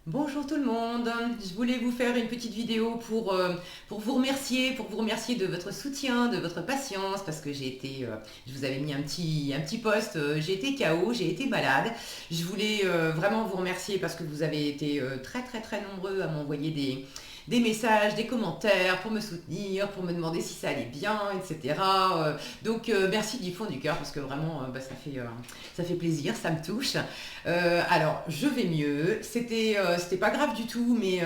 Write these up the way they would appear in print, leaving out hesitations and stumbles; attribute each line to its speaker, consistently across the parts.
Speaker 1: Bonjour tout le monde, je voulais vous faire une petite vidéo pour vous remercier de votre soutien, de votre patience, parce que je vous avais mis un petit post, j'ai été KO, j'ai été malade. Je voulais vraiment vous remercier parce que vous avez été très nombreux à m'envoyer des messages, des commentaires pour me soutenir, pour me demander si ça allait bien, etc. Merci du fond du cœur parce que vraiment ça fait plaisir, ça me touche. Alors je vais mieux, c'était pas grave du tout, mais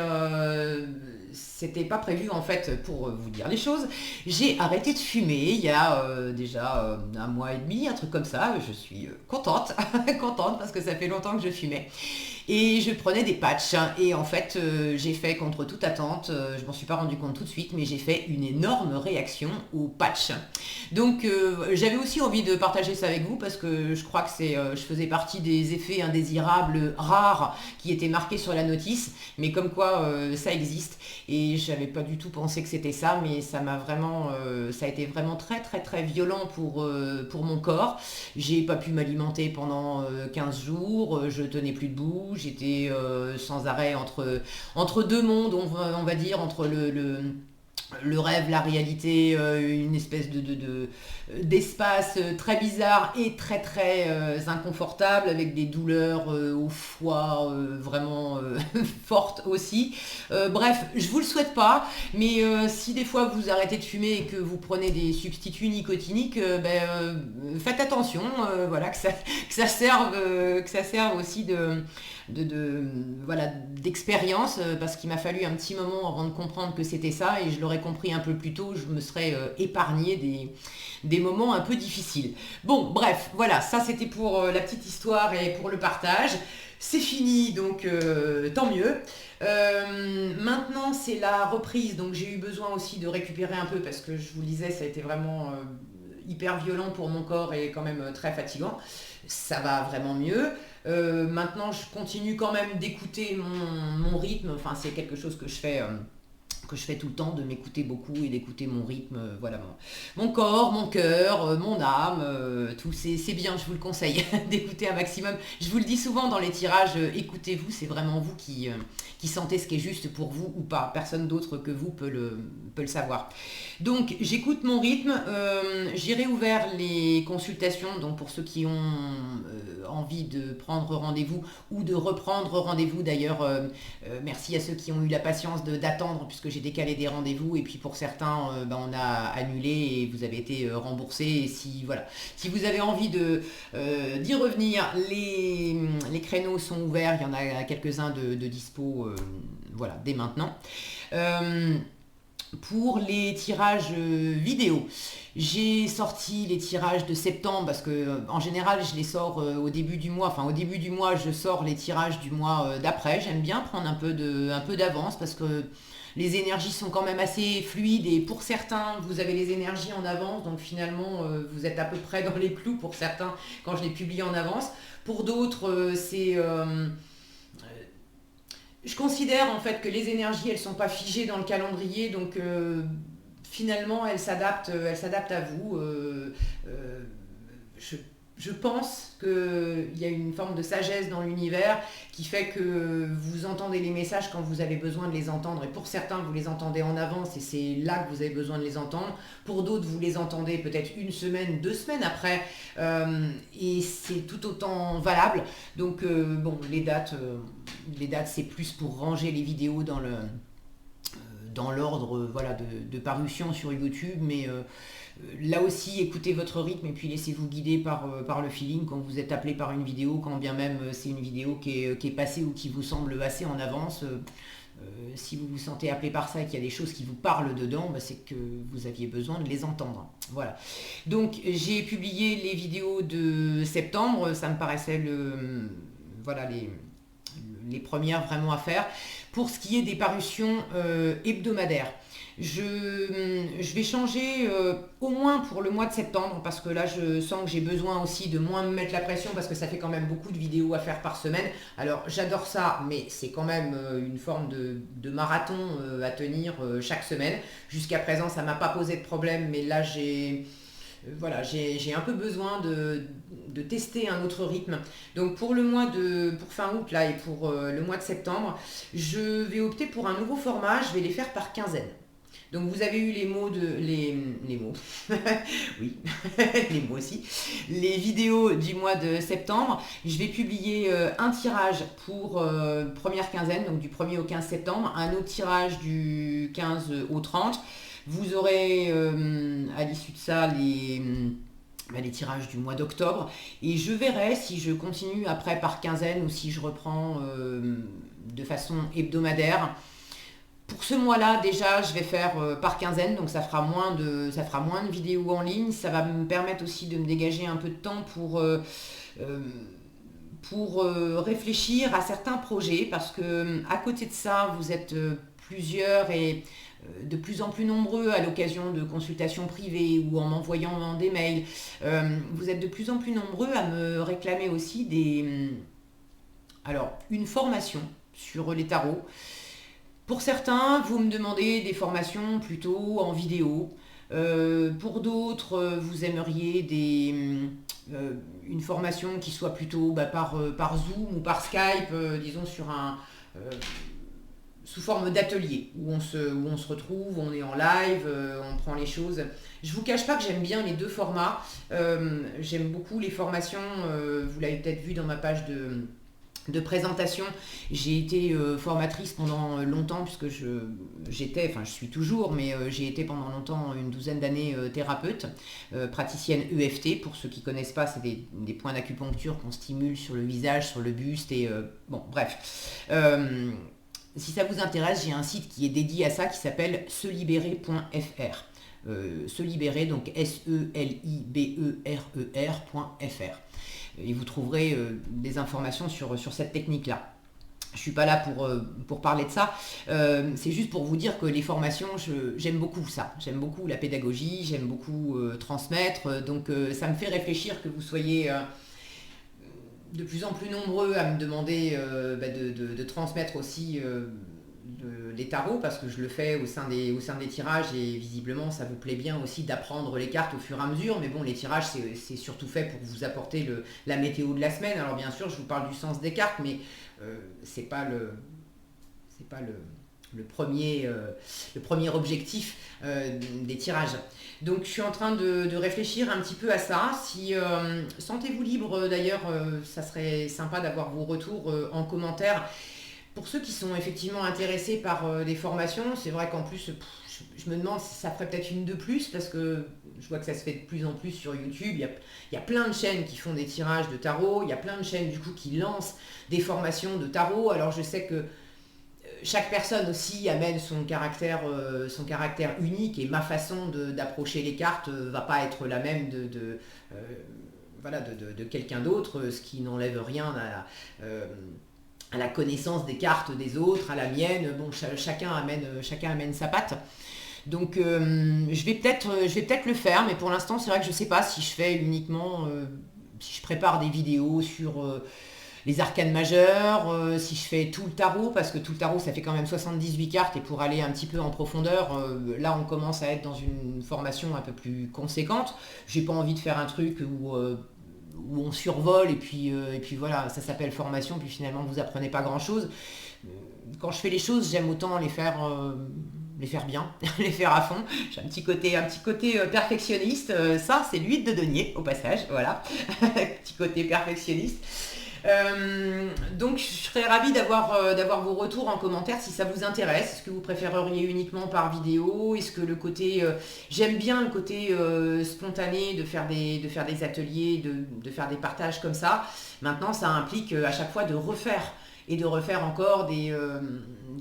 Speaker 1: c'était pas prévu en fait pour vous dire les choses. J'ai arrêté de fumer il y a déjà un mois et demi, un truc comme ça. Je suis contente, contente parce que ça fait longtemps que je fumais. Et je prenais des patchs. Et en fait, j'ai fait contre toute attente, je m'en suis pas rendu compte tout de suite, mais j'ai fait une énorme réaction aux patchs. J'avais aussi envie de partager ça avec vous parce que je crois que je faisais partie des effets indésirables rares qui étaient marqués sur la notice, mais comme quoi ça existe. Et j'avais pas du tout pensé que c'était ça, mais ça a été vraiment très violent pour mon corps. J'ai pas pu m'alimenter pendant 15 jours, je tenais plus debout, j'étais sans arrêt entre deux mondes, on va dire, entre le rêve, la réalité, une espèce d'espace très bizarre et très inconfortable avec des douleurs au foie vraiment fortes aussi. Bref, je vous le souhaite pas, mais si des fois vous arrêtez de fumer et que vous prenez des substituts nicotiniques, faites attention, voilà, que ça serve aussi voilà, d'expérience, parce qu'il m'a fallu un petit moment avant de comprendre que c'était ça, et je l'aurais compris un peu plus tôt, je me serais épargné des moments un peu difficiles. Bon, bref, voilà, ça c'était pour la petite histoire et pour le partage. C'est fini, donc tant mieux. Maintenant, c'est la reprise, donc j'ai eu besoin aussi de récupérer un peu parce que je vous le disais, ça a été vraiment hyper violent pour mon corps et quand même très fatigant. Ça va vraiment mieux. Maintenant, je continue quand même d'écouter mon rythme. Enfin, c'est quelque chose que je fais tout le temps, de m'écouter beaucoup et d'écouter mon rythme, voilà, mon corps, mon cœur, mon âme, tout, c'est bien, je vous le conseille, d'écouter un maximum. Je vous le dis souvent dans les tirages, écoutez-vous, c'est vraiment vous qui sentez ce qui est juste pour vous ou pas. Personne d'autre que vous peut le savoir. Donc, j'écoute mon rythme, j'ai réouvert les consultations, donc pour ceux qui ont envie de prendre rendez-vous ou de reprendre rendez-vous d'ailleurs, merci à ceux qui ont eu la patience d'attendre puisque j'ai décalé des rendez-vous, et puis pour certains on a annulé et vous avez été remboursé. Et si vous avez envie d'y revenir, les créneaux sont ouverts, il y en a quelques-uns de dispo, voilà, dès maintenant. Pour les tirages vidéo, j'ai sorti les tirages de septembre parce que en général je les sors au début du mois. Enfin, au début du mois, je sors les tirages du mois d'après. J'aime bien prendre un peu d'avance parce que les énergies sont quand même assez fluides, et pour certains, vous avez les énergies en avance, donc finalement, vous êtes à peu près dans les clous pour certains quand je les publie en avance. Pour d'autres, je considère en fait que les énergies, elles sont pas figées dans le calendrier, donc finalement, elles s'adaptent à vous. Je, je pense qu'il y a une forme de sagesse dans l'univers qui fait que vous entendez les messages quand vous avez besoin de les entendre. Et pour certains, vous les entendez en avance et c'est là que vous avez besoin de les entendre. Pour d'autres, vous les entendez peut-être une semaine, 2 semaines après. Et c'est tout autant valable. Donc, bon, les dates, c'est plus pour ranger les vidéos dans l'ordre, voilà, de parution sur YouTube, mais là aussi, écoutez votre rythme et puis laissez-vous guider par le feeling quand vous êtes appelé par une vidéo, quand bien même c'est une vidéo qui est passée ou qui vous semble assez en avance. Si vous vous sentez appelé par ça et qu'il y a des choses qui vous parlent dedans, c'est que vous aviez besoin de les entendre. Voilà. Donc j'ai publié les vidéos de septembre, ça me paraissait voilà, les premières vraiment à faire. Pour ce qui est des parutions hebdomadaires, je vais changer au moins pour le mois de septembre, parce que là je sens que j'ai besoin aussi de moins me mettre la pression parce que ça fait quand même beaucoup de vidéos à faire par semaine. Alors j'adore ça, mais c'est quand même une forme de marathon à tenir chaque semaine. Jusqu'à présent ça m'a pas posé de problème, mais là voilà, j'ai un peu besoin de tester un autre rythme. Donc pour fin août là et pour le mois de septembre, je vais opter pour un nouveau format, je vais les faire par quinzaine. Donc vous avez eu les mots, oui, les mots aussi, les vidéos du mois de septembre. Je vais publier un tirage pour première quinzaine, donc du 1er au 15 septembre, un autre tirage du 15 au 30. Vous aurez à l'issue de ça les tirages du mois d'octobre, et je verrai si je continue après par quinzaine ou si je reprends de façon hebdomadaire. Pour ce mois-là, déjà, je vais faire par quinzaine, donc ça fera moins de vidéos en ligne. Ça va me permettre aussi de me dégager un peu de temps pour réfléchir à certains projets, parce que à côté de ça, vous êtes plusieurs et de plus en plus nombreux à l'occasion de consultations privées ou en m'envoyant des mails. Vous êtes de plus en plus nombreux à me réclamer aussi une formation sur les tarots. Pour certains, vous me demandez des formations plutôt en vidéo. Pour d'autres, vous aimeriez une formation qui soit plutôt par Zoom ou par Skype, disons sous forme d'atelier, où on se retrouve, on est en live, on prend les choses. Je ne vous cache pas que j'aime bien les deux formats. J'aime beaucoup les formations, vous l'avez peut-être vu dans ma page de présentation. J'ai été formatrice pendant longtemps, puisque je suis toujours, mais j'ai été pendant longtemps, une douzaine d'années, thérapeute, praticienne EFT. Pour ceux qui ne connaissent pas, c'est des points d'acupuncture qu'on stimule sur le visage, sur le buste, et bref. Si ça vous intéresse, j'ai un site qui est dédié à ça, qui s'appelle selibérer.fr. Se libérer, donc SELIBERER.fr. Et vous trouverez des informations sur cette technique-là. Je ne suis pas là pour parler de ça, c'est juste pour vous dire que les formations, j'aime beaucoup ça. J'aime beaucoup la pédagogie, j'aime beaucoup transmettre, donc ça me fait réfléchir que vous soyez de plus en plus nombreux à me demander de transmettre aussi les tarots, parce que je le fais au sein des tirages, et visiblement ça vous plaît bien aussi d'apprendre les cartes au fur et à mesure. Mais bon, les tirages, c'est surtout fait pour vous apporter la météo de la semaine. Alors bien sûr, je vous parle du sens des cartes, mais c'est pas le premier objectif des tirages. Donc je suis en train de réfléchir un petit peu à ça. Sentez-vous libre d'ailleurs, ça serait sympa d'avoir vos retours en commentaire. Pour ceux qui sont effectivement intéressés par des formations, c'est vrai qu'en plus, je me demande si ça ferait peut-être une de plus, parce que je vois que ça se fait de plus en plus sur YouTube. Il y a plein de chaînes qui font des tirages de tarot, il y a plein de chaînes du coup qui lancent des formations de tarot. Alors je sais que chaque personne aussi amène son caractère unique, et ma façon d'approcher les cartes va pas être la même de quelqu'un d'autre, ce qui n'enlève rien à la connaissance des cartes des autres, à la mienne. Bon, chacun amène sa patte. Donc je vais peut-être le faire, mais pour l'instant c'est vrai que je ne sais pas si je fais uniquement, si je prépare des vidéos sur les arcanes majeures, si je fais tout le tarot, parce que tout le tarot ça fait quand même 78 cartes, et pour aller un petit peu en profondeur, là on commence à être dans une formation un peu plus conséquente. J'ai pas envie de faire un truc où on survole, et puis voilà, ça s'appelle formation, puis finalement vous apprenez pas grand chose. Quand je fais les choses, j'aime autant les faire bien, les faire à fond. J'ai un petit côté perfectionniste, ça c'est l'huile de denier au passage, voilà. Petit côté perfectionniste. Donc je serais ravie d'avoir vos retours en commentaire si ça vous intéresse. Est-ce que vous préféreriez uniquement par vidéo? Est-ce que j'aime bien le côté spontané de faire des ateliers, de faire des partages comme ça. Maintenant ça implique à chaque fois de refaire encore des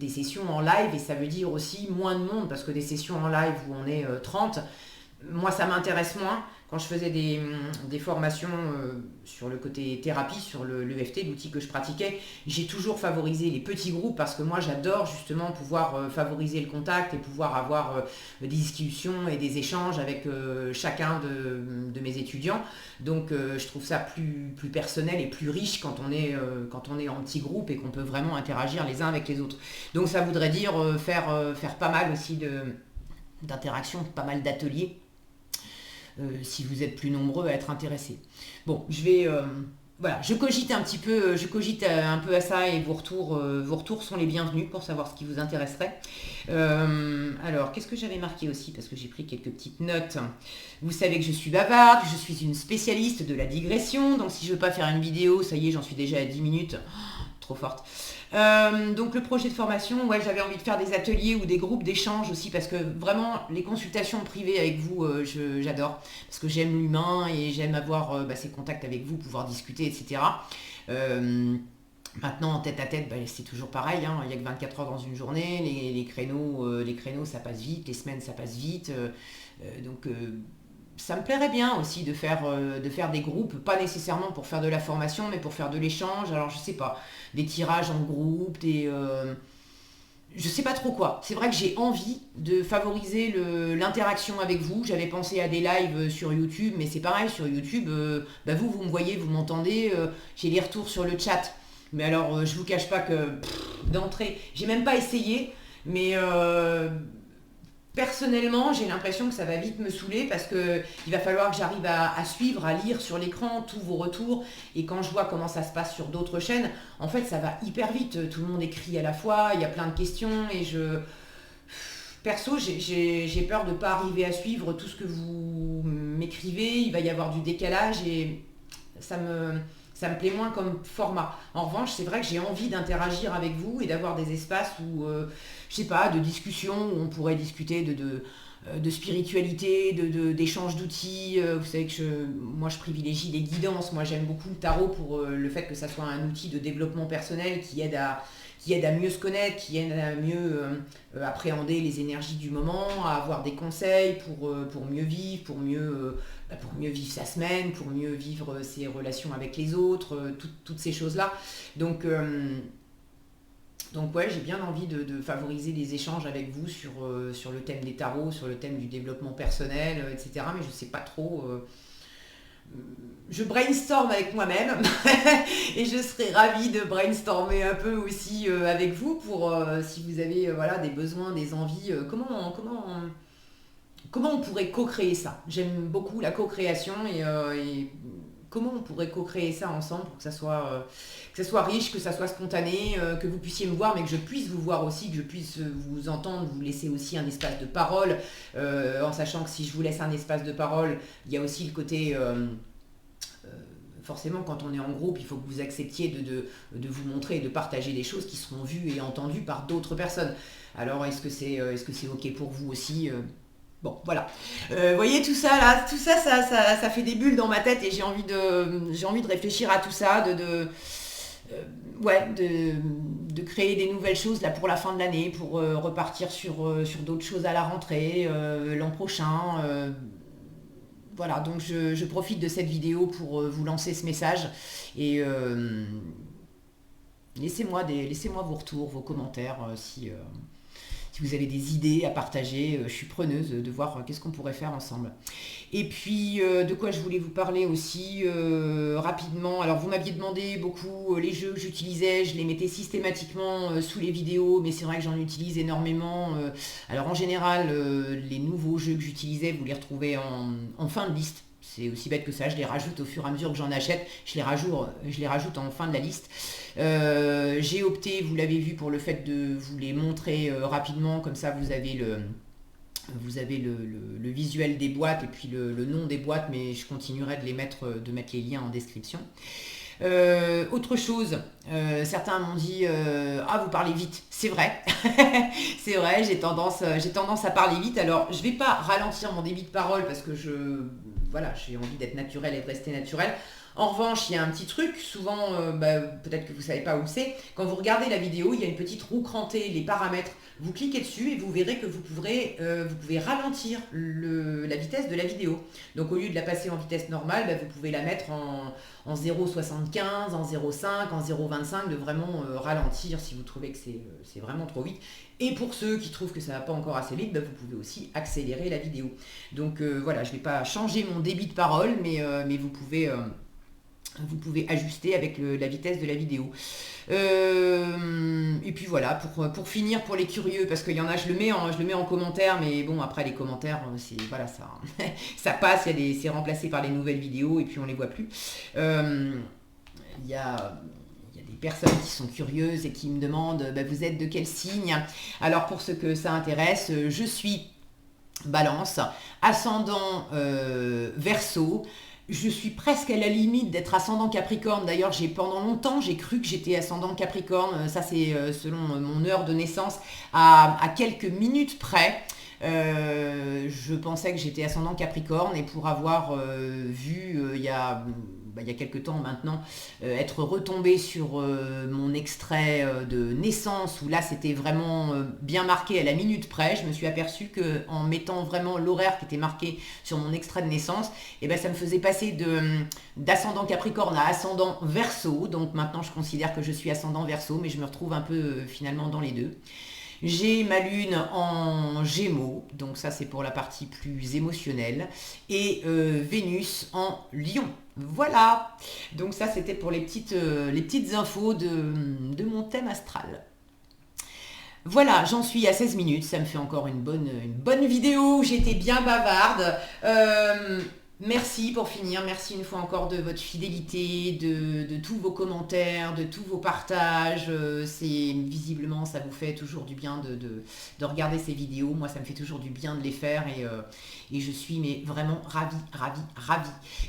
Speaker 1: sessions en live, et ça veut dire aussi moins de monde, parce que des sessions en live où on est 30, moi ça m'intéresse moins. Quand je faisais des formations sur le côté thérapie, sur l'EFT, l'outil que je pratiquais, j'ai toujours favorisé les petits groupes, parce que moi j'adore justement pouvoir favoriser le contact et pouvoir avoir des discussions et des échanges avec chacun de mes étudiants. Donc je trouve ça plus personnel et plus riche quand on est en petit groupe et qu'on peut vraiment interagir les uns avec les autres. Donc ça voudrait dire faire pas mal aussi d'interactions, pas mal d'ateliers. si vous êtes plus nombreux à être intéressés. Bon, voilà, je cogite un petit peu, je cogite un peu à ça et vos retours sont les bienvenus pour savoir ce qui vous intéresserait. Alors, qu'est-ce que j'avais marqué aussi? Parce que j'ai pris quelques petites notes. Vous savez que je suis bavarde, que je suis une spécialiste de la digression. Donc, si je veux pas faire une vidéo, ça y est, j'en suis déjà à 10 minutes. Oh, trop forte. Donc le projet de formation, ouais, j'avais envie de faire des ateliers ou des groupes d'échange aussi parce que vraiment les consultations privées avec vous, j'adore parce que j'aime l'humain et j'aime avoir ces contacts avec vous, pouvoir discuter, etc. Maintenant, en tête à tête, c'est toujours pareil, hein, il n'y a que 24 heures dans une journée, les créneaux ça passe vite, les semaines ça passe vite, donc ça me plairait bien aussi de faire des groupes, pas nécessairement pour faire de la formation, mais pour faire de l'échange. Alors je sais pas, des tirages en groupe, je sais pas trop quoi. C'est vrai que j'ai envie de favoriser l'interaction avec vous. J'avais pensé à des lives sur YouTube, mais c'est pareil, sur YouTube, vous me voyez, vous m'entendez, j'ai les retours sur le chat. Mais alors, je vous cache pas que d'entrée, j'ai même pas essayé, mais personnellement, j'ai l'impression que ça va vite me saouler parce que il va falloir que j'arrive à suivre, à lire sur l'écran tous vos retours. Et quand je vois comment ça se passe sur d'autres chaînes, en fait, ça va hyper vite. Tout le monde écrit à la fois, il y a plein de questions et perso, j'ai peur de ne pas arriver à suivre tout ce que vous m'écrivez. Il va y avoir du décalage et ça me plaît moins comme format. En revanche, c'est vrai que j'ai envie d'interagir avec vous et d'avoir des espaces où, je sais pas, de discussion, où on pourrait discuter de spiritualité, d'échange d'outils. Vous savez que moi, je privilégie les guidances. Moi, j'aime beaucoup le tarot pour le fait que ça soit un outil de développement personnel qui aide à mieux se connaître, qui aide à mieux appréhender les énergies du moment, à avoir des conseils pour mieux vivre, pour mieux vivre sa semaine, pour mieux vivre ses relations avec les autres, toutes ces choses-là. Donc ouais, j'ai bien envie de favoriser les échanges avec vous sur le thème des tarots, sur le thème du développement personnel, etc. Mais je ne sais pas trop. Je brainstorm avec moi-même et je serais ravie de brainstormer un peu aussi avec vous pour si vous avez des besoins, des envies, comment on pourrait co-créer ça. J'aime beaucoup la co-création et comment on pourrait co-créer ça ensemble pour que ça soit riche, que ça soit spontané, que vous puissiez me voir, mais que je puisse vous voir aussi, que je puisse vous entendre, vous laisser aussi un espace de parole, en sachant que si je vous laisse un espace de parole, il y a aussi le côté... forcément, quand on est en groupe, il faut que vous acceptiez de vous montrer et de partager des choses qui seront vues et entendues par d'autres personnes. Alors, est-ce que c'est OK pour vous aussi Bon, voilà. Vous voyez tout ça là, ça fait des bulles dans ma tête et j'ai envie de réfléchir à tout ça, de créer des nouvelles choses là pour la fin de l'année, pour repartir sur d'autres choses à la rentrée, l'an prochain. Voilà, donc je profite de cette vidéo pour vous lancer ce message et laissez-moi vos retours, vos commentaires si vous avez des idées à partager, je suis preneuse de voir qu'est-ce qu'on pourrait faire ensemble. Et puis, de quoi je voulais vous parler aussi rapidement. Alors, vous m'aviez demandé beaucoup les jeux que j'utilisais, je les mettais systématiquement sous les vidéos, mais c'est vrai que j'en utilise énormément. Alors, en général, les nouveaux jeux que j'utilisais, vous les retrouvez en fin de liste. C'est aussi bête que ça, je les rajoute au fur et à mesure que j'en achète, je les rajoute en fin de la liste. J'ai opté, vous l'avez vu, pour le fait de vous les montrer rapidement, comme ça vous avez le visuel des boîtes et puis le nom des boîtes, mais je continuerai de mettre les liens en description. Autre chose, certains m'ont dit ah, vous parlez vite, c'est vrai. C'est vrai, j'ai tendance à parler vite. Alors je vais pas ralentir mon débit de parole parce que j'ai envie d'être naturelle et de rester naturelle. En revanche, il y a un petit truc, souvent, peut-être que vous ne savez pas où c'est, quand vous regardez la vidéo, il y a une petite roue crantée, les paramètres, vous cliquez dessus et vous verrez que vous pouvez ralentir la vitesse de la vidéo. Donc au lieu de la passer en vitesse normale, vous pouvez la mettre en 0,75, en 0,5, en 0,25, de vraiment ralentir si vous trouvez que c'est vraiment trop vite. Et pour ceux qui trouvent que ça ne va pas encore assez vite, vous pouvez aussi accélérer la vidéo. Donc voilà, je ne vais pas changer mon débit de parole, mais vous pouvez ajuster avec la vitesse de la vidéo. Et puis voilà, pour finir, pour les curieux, parce qu'il y en a, je le mets en commentaire, mais bon, après les commentaires, voilà, ça, ça passe, c'est remplacé par les nouvelles vidéos, et puis on les voit plus. Il y a des personnes qui sont curieuses et qui me demandent, vous êtes de quel signe? Alors pour ceux que ça intéresse, je suis Balance, ascendant Verseau. Je suis presque à la limite d'être ascendant Capricorne. D'ailleurs, pendant longtemps, j'ai cru que j'étais ascendant Capricorne. Ça, c'est selon mon heure de naissance, à quelques minutes près. Je pensais que j'étais ascendant Capricorne, et pour avoir vu il y a quelques temps maintenant, être retombée sur mon extrait de naissance, où là c'était vraiment bien marqué à la minute près, je me suis aperçue qu'en mettant vraiment l'horaire qui était marqué sur mon extrait de naissance, ça me faisait passer d'ascendant Capricorne à ascendant Verseau. Donc maintenant je considère que je suis ascendant Verseau, mais je me retrouve un peu finalement dans les deux. J'ai ma lune en Gémeaux, donc ça c'est pour la partie plus émotionnelle, et Vénus en Lion. Voilà, donc ça c'était pour les petites infos de mon thème astral. Voilà, j'en suis à 16 minutes, ça me fait encore une bonne vidéo, j'étais bien bavarde. Merci pour finir, merci une fois encore de votre fidélité, de tous vos commentaires, de tous vos partages. Visiblement, ça vous fait toujours du bien de regarder ces vidéos. Moi, ça me fait toujours du bien de les faire, et je suis vraiment ravie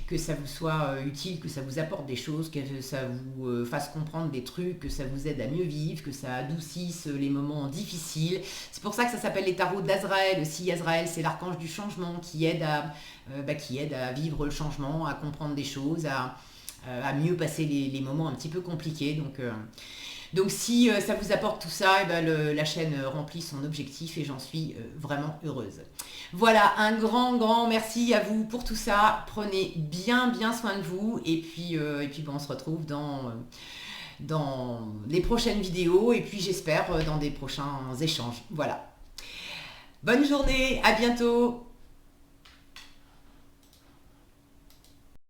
Speaker 1: que ça vous soit utile, que ça vous apporte des choses, que ça vous fasse comprendre des trucs, que ça vous aide à mieux vivre, que ça adoucisse les moments difficiles. C'est pour ça que ça s'appelle les tarots d'Azraël aussi. Azraël, c'est l'archange du changement qui aide à vivre le changement, à comprendre des choses, à mieux passer les moments un petit peu compliqués. Donc si ça vous apporte tout ça, la chaîne remplit son objectif, et j'en suis vraiment heureuse. Voilà, un grand merci à vous pour tout ça. Prenez bien soin de vous, et puis on se retrouve dans les prochaines vidéos, et puis j'espère dans des prochains échanges. Voilà. Bonne journée, à bientôt.